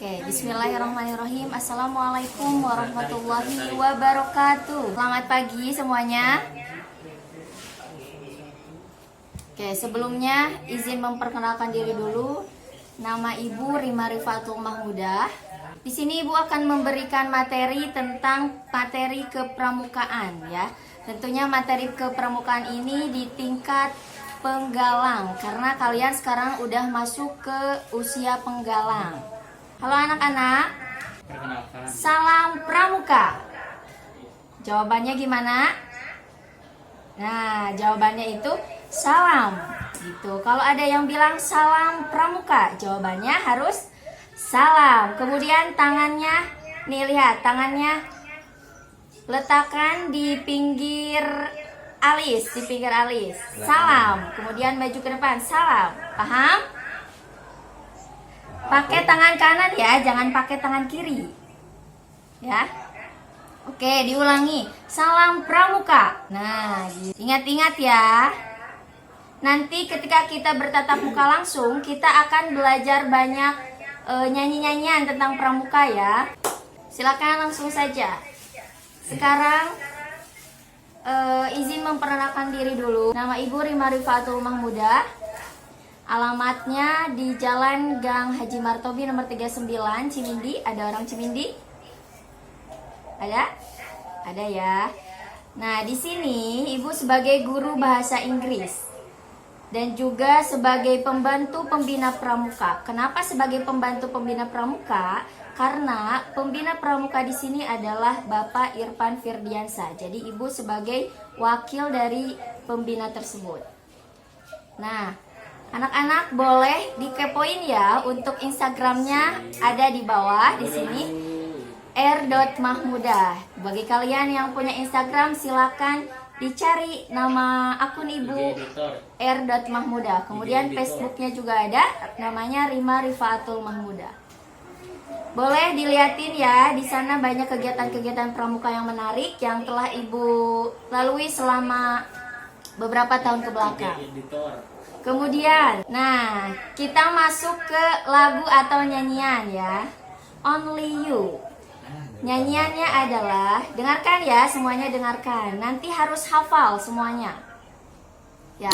Oke, bismillahirrahmanirrahim. Assalamualaikum warahmatullahi wabarakatuh. Selamat pagi semuanya. Oke, sebelumnya izin memperkenalkan diri dulu. Nama Ibu Rima Rifatul Mahmudah. Di sini Ibu akan memberikan materi tentang materi kepramukaan ya. Tentunya materi kepramukaan ini di tingkat penggalang karena kalian sekarang udah masuk ke usia penggalang. Halo anak-anak, salam pramuka. Jawabannya gimana? Nah, jawabannya itu salam. Gitu. Kalau ada yang bilang salam pramuka, jawabannya harus salam. Kemudian tangannya, nih lihat tangannya letakkan di pinggir alis, Salam. Kemudian maju ke depan, salam. Paham? Pakai tangan kanan ya, jangan pakai tangan kiri. Ya. Oke, diulangi. Salam pramuka. Nah, ingat-ingat ya. Nanti ketika kita bertatap muka langsung, kita akan belajar banyak nyanyi-nyanyian tentang pramuka ya. Silakan langsung saja. Sekarang izin memperkenalkan diri dulu. Nama Ibu Rima Rifatul Mahmudah. Alamatnya di Jalan Gang Haji Martobi nomor 39 Cimindi. Ada orang Cimindi? Ada? Ada ya. Nah, di sini Ibu sebagai guru bahasa Inggris dan juga sebagai pembantu pembina pramuka. Kenapa sebagai pembantu pembina pramuka? Karena pembina pramuka di sini adalah Bapak Irfan Firdiansa. Jadi Ibu sebagai wakil dari pembina tersebut. Nah, anak-anak boleh dikepoin ya untuk Instagramnya ada di bawah di sini r.mahmudah. Bagi kalian yang punya Instagram silakan dicari nama akun Ibu r.mahmudah. Kemudian Facebooknya juga ada, namanya Rima Rifatul Mahmudah. Boleh dilihatin ya, di sana banyak kegiatan-kegiatan pramuka yang menarik yang telah Ibu lalui selama beberapa tahun ke belakang. Kemudian, nah kita masuk ke lagu atau nyanyian ya. Only You. Nyanyiannya adalah, dengarkan ya, semuanya dengarkan. Nanti harus hafal semuanya. Ya.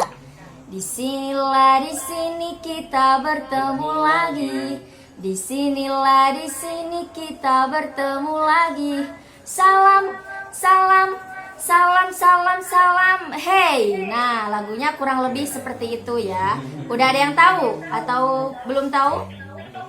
Disinilah di sini kita bertemu lagi. Disinilah di sini kita bertemu lagi. Salam, salam, salam, salam, salam. Hey. Nah, lagunya kurang lebih seperti itu ya. Udah ada yang tahu atau belum tahu?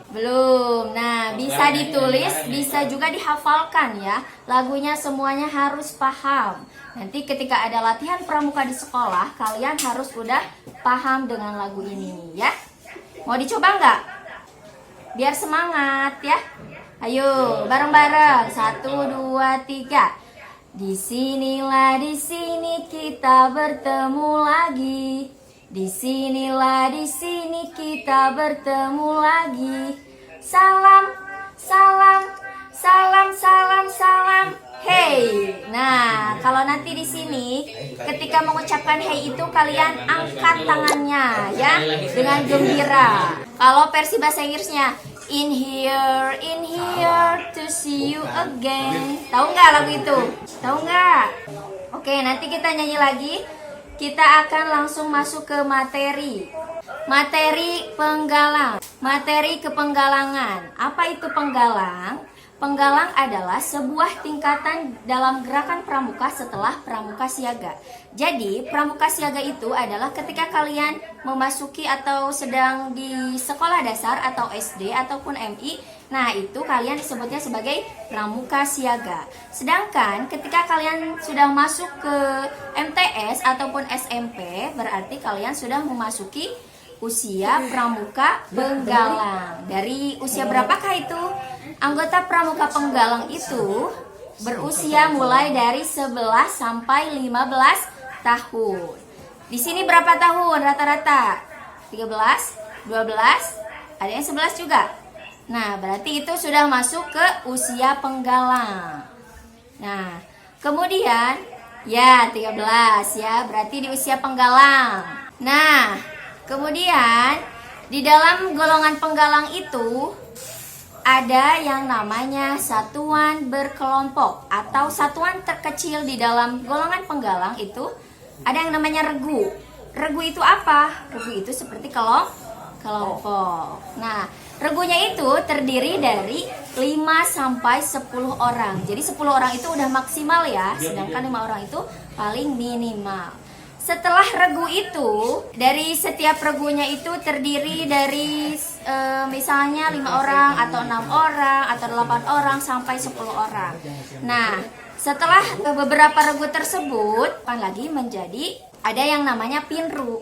Belum. Nah, bisa ditulis, bisa juga dihafalkan ya. Lagunya semuanya harus paham. Nanti ketika ada latihan pramuka di sekolah, kalian harus udah paham dengan lagu ini ya. Mau dicoba nggak? Biar semangat ya. Ayo, bareng-bareng. 1, 2, 3. Disinilah di sini kita bertemu lagi. Disinilah di sini kita bertemu lagi. Salam, salam, salam, salam, salam. Hey. Nah, kalau nanti di sini ketika mengucapkan hey itu kalian angkat tangannya ya dengan gembira. Kalau versi bahasa Inggrisnya in here to see you again. Tahu nggak lagu itu? Tahu nggak? Oke, nanti kita nyanyi lagi. Kita akan langsung masuk ke materi. Materi penggalang. Materi kepenggalangan. Apa itu penggalang? Penggalang adalah sebuah tingkatan dalam gerakan pramuka setelah pramuka siaga. Jadi, pramuka siaga itu adalah ketika kalian memasuki atau sedang di sekolah dasar atau SD ataupun MI. Nah, itu kalian disebutnya sebagai pramuka siaga. Sedangkan ketika kalian sudah masuk ke MTS ataupun SMP, berarti kalian sudah memasuki usia pramuka penggalang. Dari usia berapakah itu? Anggota pramuka penggalang itu berusia mulai dari 11 sampai 15 tahun. Di sini berapa tahun rata-rata? 13, 12, ada yang 11 juga. Nah, berarti itu sudah masuk ke usia penggalang. Nah, kemudian ya 13 ya, berarti di usia penggalang. Nah, kemudian di dalam golongan penggalang itu ada yang namanya satuan berkelompok atau satuan terkecil di dalam golongan penggalang itu ada yang namanya regu. Regu itu apa? Regu itu seperti kelompok. Nah, regunya itu terdiri dari 5 sampai 10 orang. Jadi 10 orang itu udah maksimal ya, sedangkan 5 orang itu paling minimal. Setelah regu itu, dari setiap regunya itu terdiri dari misalnya 5 orang atau 6 orang atau 8 orang sampai 10 orang. Nah, setelah beberapa regu tersebut, lagi menjadi ada yang namanya pinru.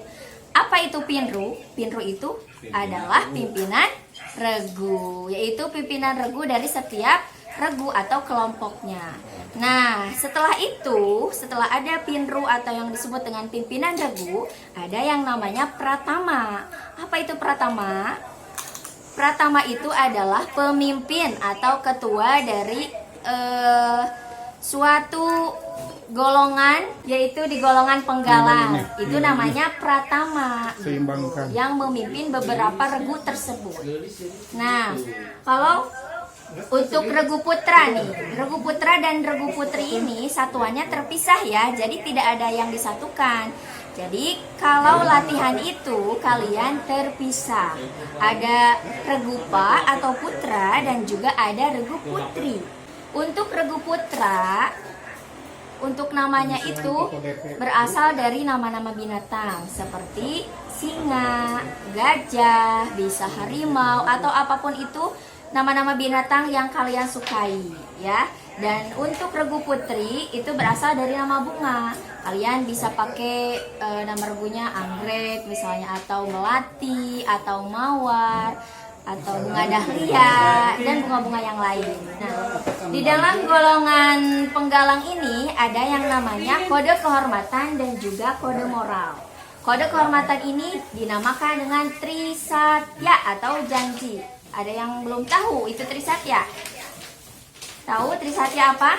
Apa itu pinru? Pinru itu adalah pimpinan regu, yaitu pimpinan regu dari setiap regu atau kelompoknya. Nah, setelah itu, setelah ada pinru atau yang disebut dengan pimpinan regu, ada yang namanya pratama. Apa itu pratama? Pratama itu adalah pemimpin atau ketua dari suatu golongan, yaitu di golongan penggalang. Itu namanya pratama, yang memimpin beberapa regu tersebut. Nah, kalau untuk regu putra nih, regu putra dan regu putri ini satuannya terpisah ya, jadi tidak ada yang disatukan. Jadi kalau latihan itu kalian terpisah, ada regu pa atau putra dan juga ada regu putri. Untuk regu putra, untuk namanya itu berasal dari nama-nama binatang seperti singa, gajah, bisa harimau atau apapun itu nama-nama binatang yang kalian sukai ya. Dan untuk regu putri itu berasal dari nama bunga. Kalian bisa pakai nama regunya anggrek misalnya, atau melati, atau mawar, atau bunga dahlia dan bunga-bunga yang lain. Nah, di dalam golongan penggalang ini ada yang namanya kode kehormatan dan juga kode moral. Kode kehormatan ini dinamakan dengan Trisatya atau janji. Ada yang belum tahu itu Trisatya? Tahu Trisatya apa?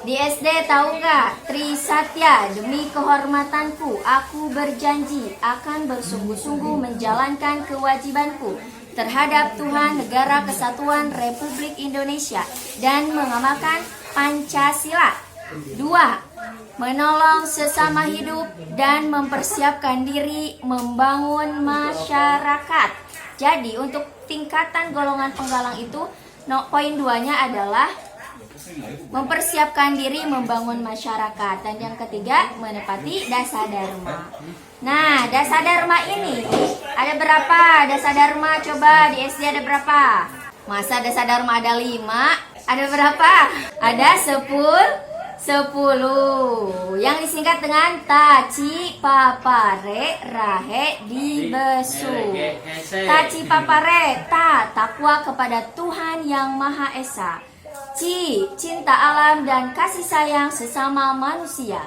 Di SD tahu nggak? Trisatya, demi kehormatanku, aku berjanji akan bersungguh-sungguh menjalankan kewajibanku terhadap Tuhan Negara Kesatuan Republik Indonesia dan mengamalkan Pancasila. 2. Menolong sesama hidup dan mempersiapkan diri membangun masyarakat. Jadi untuk tingkatan golongan penggalang itu poin 2-nya adalah mempersiapkan diri membangun masyarakat, dan yang ketiga menepati dasadharma. Nah, dasadharma ini ada berapa? Dasadharma coba di SD ada berapa? Masa dasadharma ada 5? Ada berapa? Ada 10 yang disingkat dengan taci papare rahe dibesu. Taci papare, takwa kepada Tuhan yang Maha Esa. Ci, cinta alam dan kasih sayang sesama manusia.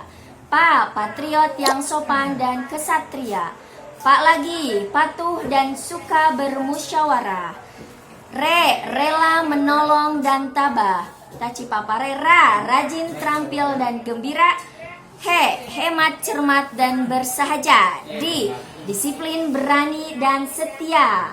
Pa, patriot yang sopan dan kesatria. Pa lagi, patuh dan suka bermusyawarah. Re, rela menolong dan tabah. Taci papare ra, rajin, terampil dan gembira. He, hemat, cermat dan bersahaja. Di, disiplin, berani dan setia.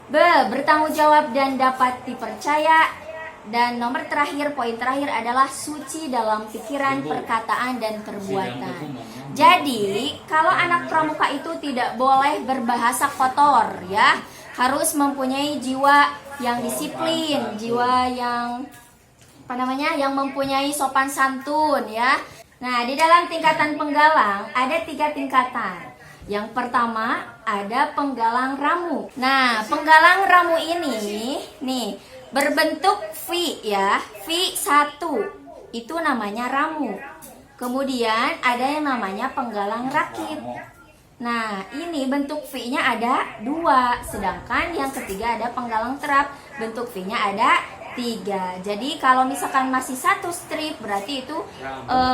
Be, bertanggung jawab dan dapat dipercaya. Dan nomor terakhir, poin terakhir adalah suci dalam pikiran, perkataan, dan perbuatan. Jadi, kalau anak pramuka itu tidak boleh berbahasa kotor ya. Harus mempunyai jiwa yang disiplin, jiwa yang yang mempunyai sopan santun ya. Nah, di dalam tingkatan penggalang ada 3 tingkatan. Yang pertama ada penggalang ramu. Nah, penggalang ramu ini nih berbentuk V ya, V1 itu namanya ramu. Kemudian ada yang namanya penggalang rakit. Nah, ini bentuk V-nya ada 2, sedangkan yang ketiga ada penggalang terap, bentuk V-nya ada 3. Jadi kalau misalkan masih 1 strip berarti itu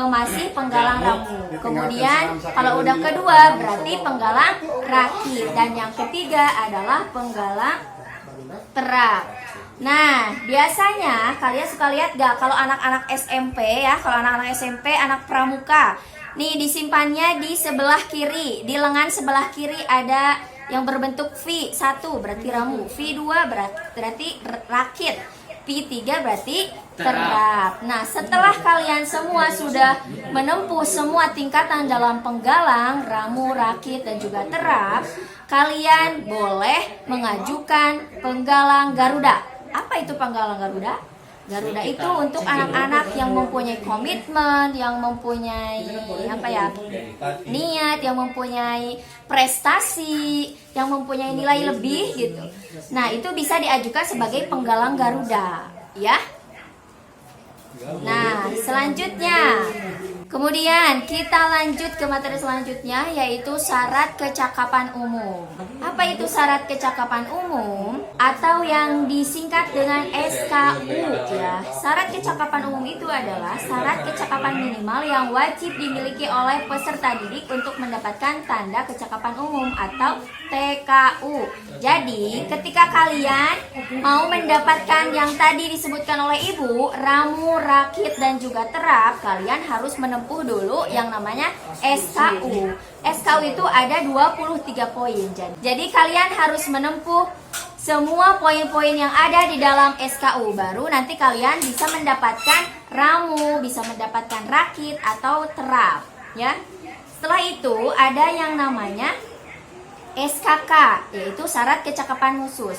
masih penggalang ramu. Kemudian kalau udah kedua berarti penggalang rakit, dan yang ketiga adalah penggalang terap. Nah, biasanya kalian suka lihat gak kalau anak-anak SMP ya, kalau anak-anak SMP, anak pramuka, nih disimpannya di sebelah kiri, di lengan sebelah kiri ada yang berbentuk V1 berarti ramu, V2 berarti rakit, Pi 3 berarti terap. Nah, setelah kalian semua sudah menempuh semua tingkatan dalam penggalang, ramu, rakit, dan juga terap, kalian boleh mengajukan penggalang Garuda. Apa itu penggalang Garuda? Garuda itu untuk anak-anak yang mempunyai komitmen, yang mempunyai niat, yang mempunyai prestasi, yang mempunyai nilai lebih gitu. Nah, itu bisa diajukan sebagai penggalang Garuda, ya. Nah, selanjutnya, kemudian kita lanjut ke materi selanjutnya, yaitu syarat kecakapan umum. Apa itu syarat kecakapan umum? Atau yang disingkat dengan SKU, ya. Syarat kecakapan umum itu adalah syarat kecakapan minimal yang wajib dimiliki oleh peserta didik untuk mendapatkan tanda kecakapan umum atau TKU. Jadi, ketika kalian mau mendapatkan yang tadi disebutkan oleh Ibu, ramu, rakit, dan juga terap, kalian harus menempuh dulu yang namanya SKU. SKU itu ada 23 poin. Jadi kalian harus menempuh semua poin-poin yang ada di dalam SKU. Baru nanti kalian bisa mendapatkan ramu, bisa mendapatkan rakit atau terap, ya. Setelah itu ada yang namanya SKK, yaitu syarat kecakapan khusus.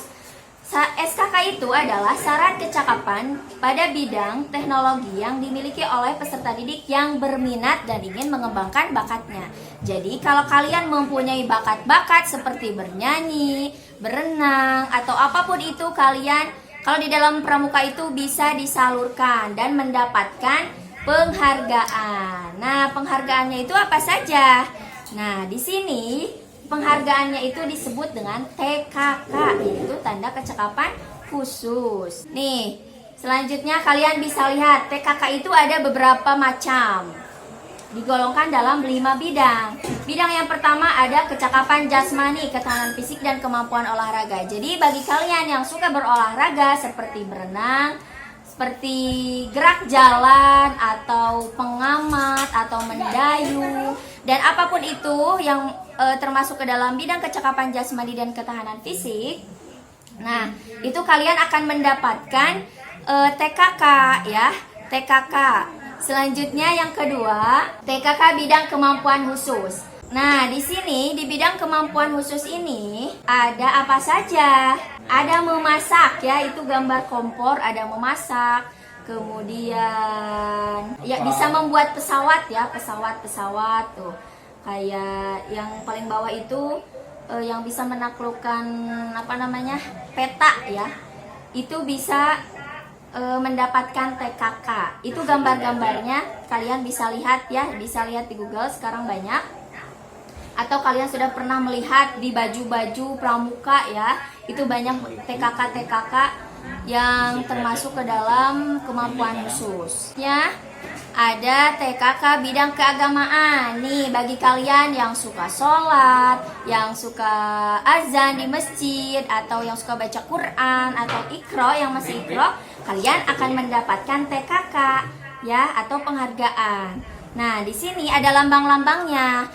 SKK itu adalah syarat kecakapan pada bidang teknologi yang dimiliki oleh peserta didik yang berminat dan ingin mengembangkan bakatnya. Jadi kalau kalian mempunyai bakat-bakat seperti bernyanyi, berenang, atau apapun itu, kalian kalau di dalam pramuka itu bisa disalurkan dan mendapatkan penghargaan. Nah, penghargaannya itu apa saja? Nah, di sini penghargaannya itu disebut dengan TKK, yaitu tanda kecakapan khusus. Nih, selanjutnya kalian bisa lihat TKK itu ada beberapa macam. Digolongkan dalam 5 bidang. Bidang yang pertama ada kecakapan jasmani, ketahanan fisik, dan kemampuan olahraga. Jadi bagi kalian yang suka berolahraga seperti berenang, seperti gerak jalan, atau pengamat, atau mendayu, dan apapun itu yang termasuk ke dalam bidang kecakapan jasmani dan ketahanan fisik. Nah, itu kalian akan mendapatkan TKK, ya, TKK. Selanjutnya yang kedua, TKK bidang kemampuan khusus. Nah, di sini di bidang kemampuan khusus ini ada apa saja? Ada memasak, ya, itu gambar kompor, ada memasak. Kemudian ya bisa membuat pesawat, ya, pesawat tuh. Kayak yang paling bawah itu yang bisa menaklukkan peta, ya. Itu bisa mendapatkan TKK. Itu gambar-gambarnya kalian bisa lihat, ya, bisa lihat di Google, sekarang banyak. Atau kalian sudah pernah melihat di baju-baju pramuka, ya, itu banyak TKK yang termasuk ke dalam kemampuan khusus, ya. Ada TKK bidang keagamaan. Nih, bagi kalian yang suka sholat, yang suka azan di masjid, atau yang suka baca Quran, atau ikro, yang masih ikro, kalian akan mendapatkan TKK, ya, atau penghargaan. Nah, di sini ada lambang-lambangnya.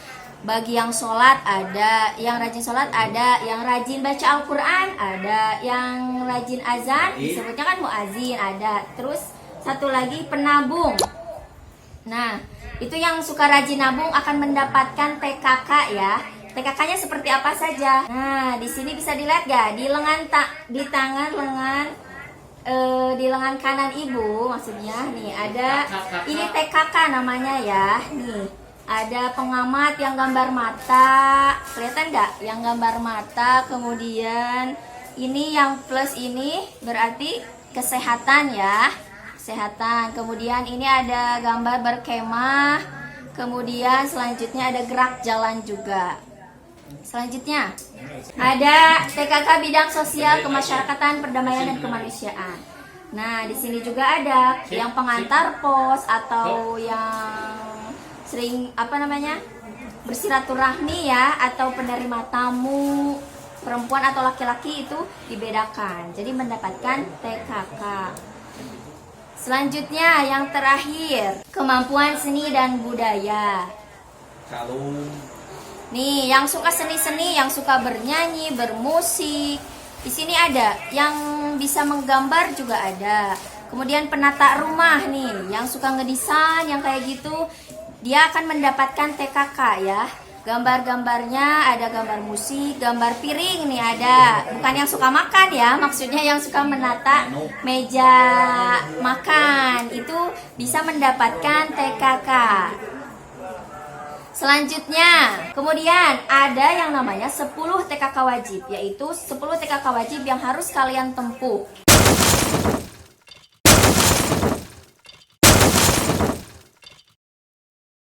Bagi yang sholat ada, yang rajin sholat ada, yang rajin baca Al-Quran ada, yang rajin azan, disebutnya kan muazin ada. Terus satu lagi penabung. Nah, itu yang suka rajin nabung akan mendapatkan TKK, ya. TKK-nya seperti apa saja? Nah, di sini bisa dilihat ya, di lengan kanan Ibu, maksudnya nih ada ini TKK namanya, ya. Nih, ada pengamat yang gambar mata, kelihatan nggak? Yang gambar mata. Kemudian ini yang plus ini berarti kesehatan, ya, kesehatan. Kemudian ini ada gambar berkemah. Kemudian selanjutnya ada gerak jalan juga. Selanjutnya ada TKK bidang sosial, kemasyarakatan, perdamaian, dan kemanusiaan. Nah, di sini juga ada yang pengantar pos atau yang sering bersilaturahmi, ya, atau penerima tamu, perempuan atau laki-laki itu dibedakan. Jadi mendapatkan TKK. Selanjutnya yang terakhir, kemampuan seni dan budaya. Nih, yang suka seni-seni, yang suka bernyanyi, bermusik, Di sini ada yang bisa menggambar juga ada. Kemudian penata rumah nih, yang suka ngedesain yang kayak gitu, dia akan mendapatkan TKK ya. Gambar-gambarnya ada gambar musik, gambar piring nih ada. Bukan yang suka makan ya, maksudnya yang suka menata meja makan. Itu bisa mendapatkan TKK. Selanjutnya, kemudian ada yang namanya 10 TKK wajib, yaitu 10 TKK wajib yang harus kalian tempuh.